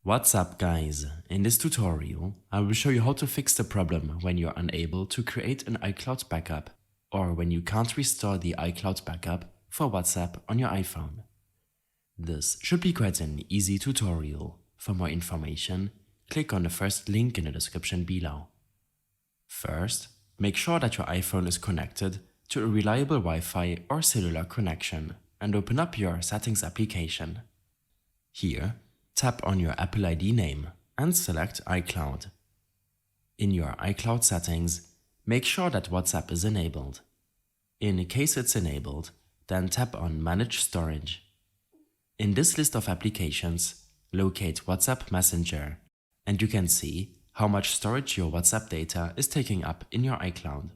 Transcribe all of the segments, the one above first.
What's up guys, in this tutorial I will show you how to fix the problem when you're unable to create an iCloud backup or when you can't restore the iCloud backup for WhatsApp on your iPhone. This should be quite an easy tutorial. For more information, click on the first link in the description below. First, make sure that your iPhone is connected to a reliable Wi-Fi or cellular connection and open up your Settings application. Here, tap on your Apple ID name and select iCloud. In your iCloud settings, make sure that WhatsApp is enabled. In case it's enabled, then tap on Manage Storage. In this list of applications, locate WhatsApp Messenger, and you can see how much storage your WhatsApp data is taking up in your iCloud.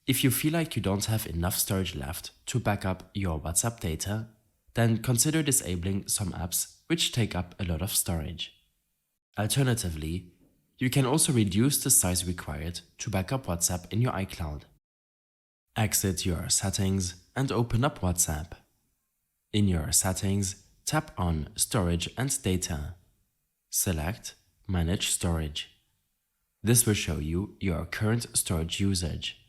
If you feel like you don't have enough storage left to back up your WhatsApp data, then consider disabling some apps which take up a lot of storage. Alternatively, you can also reduce the size required to back up WhatsApp in your iCloud. Exit your settings and open up WhatsApp. In your settings, tap on Storage and Data. Select Manage Storage. This will show you your current storage usage.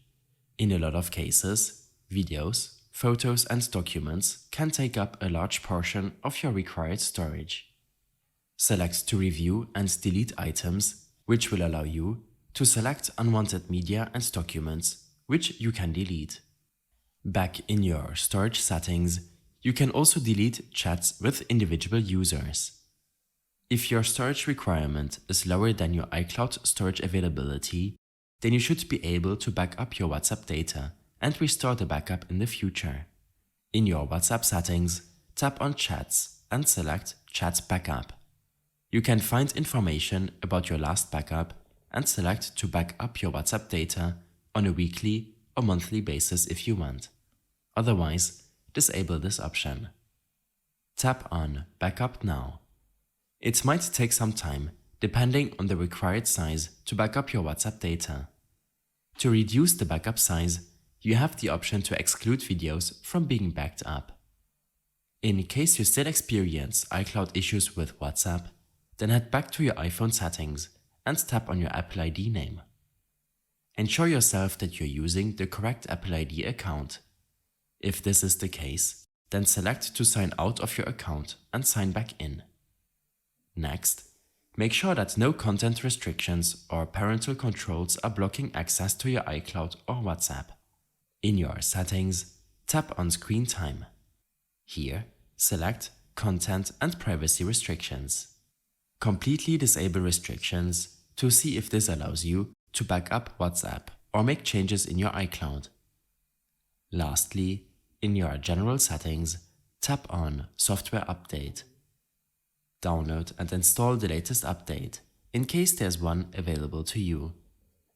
In a lot of cases, videos, photos and documents can take up a large portion of your required storage. Select to review and delete items, which will allow you to select unwanted media and documents, which you can delete. Back in your storage settings, you can also delete chats with individual users. If your storage requirement is lower than your iCloud storage availability, then you should be able to back up your WhatsApp data and restore the backup in the future. In your WhatsApp settings, tap on Chats and select Chat Backup. You can find information about your last backup and select to back up your WhatsApp data on a weekly or monthly basis if you want. Otherwise, disable this option. Tap on Backup Now. It might take some time, depending on the required size to back up your WhatsApp data. To reduce the backup size, you have the option to exclude videos from being backed up. In case you still experience iCloud issues with WhatsApp, then head back to your iPhone settings and tap on your Apple ID name. Ensure yourself that you're using the correct Apple ID account. If this is the case, then select to sign out of your account and sign back in. Next, make sure that no content restrictions or parental controls are blocking access to your iCloud or WhatsApp. In your settings, tap on Screen Time. Here, select Content and Privacy Restrictions. Completely disable restrictions to see if this allows you to back up WhatsApp or make changes in your iCloud. Lastly, in your general settings, tap on Software Update. Download and install the latest update, in case there's one available to you,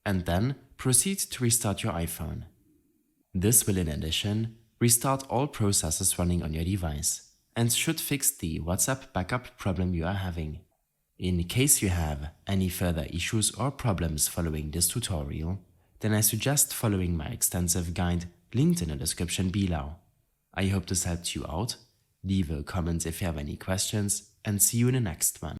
and then proceed to restart your iPhone. This will in addition restart all processes running on your device and should fix the WhatsApp backup problem you are having. In case you have any further issues or problems following this tutorial, then I suggest following my extensive guide linked in the description below. I hope this helped you out. Leave a comment if you have any questions and see you in the next one.